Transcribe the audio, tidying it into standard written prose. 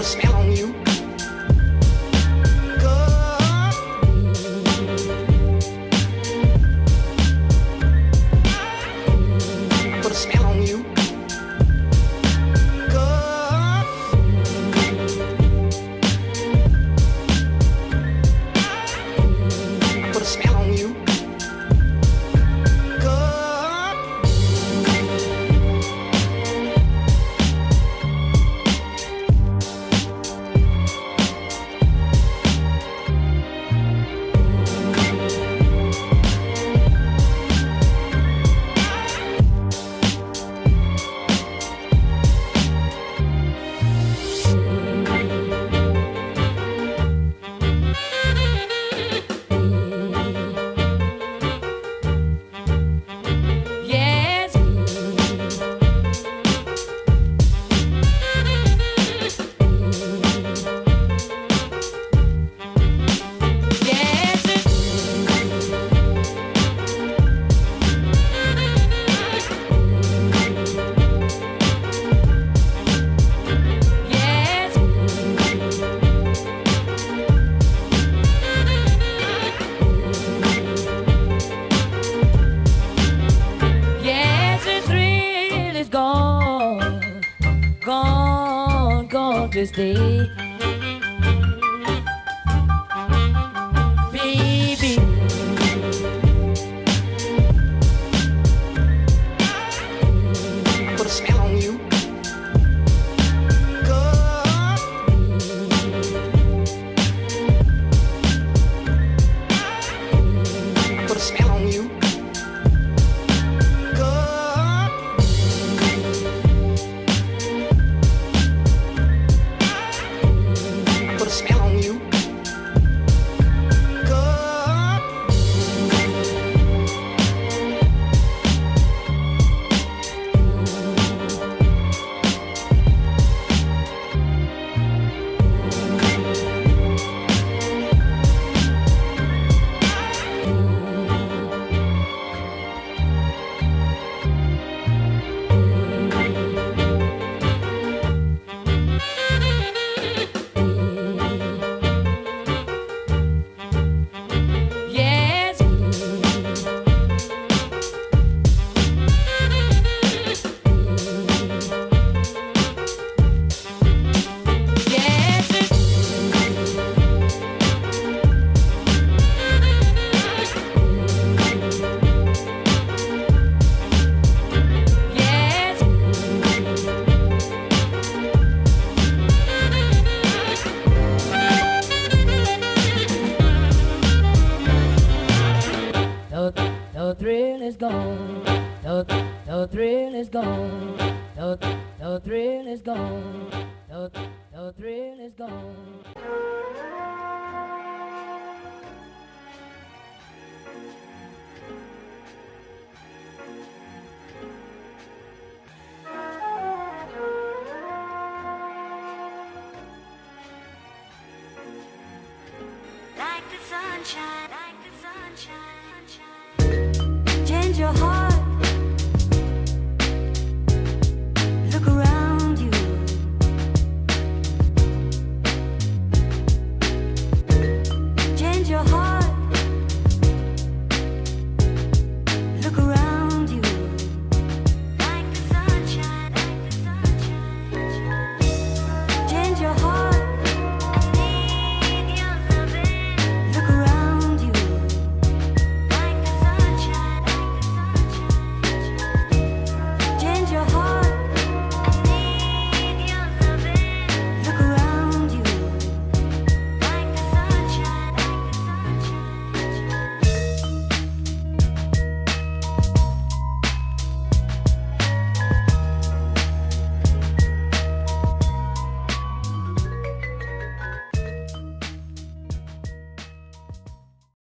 a spell on you. Put a spell on you. Put a spell on you. This day, baby, put a spell on you. Put a spell on you. Put a spell on you. yes, yes, yes. The thrill is gone. The thrill is gone. The thrill is gone. The thrill is gone. Like the sunshine, like the sunshine. Change your heart.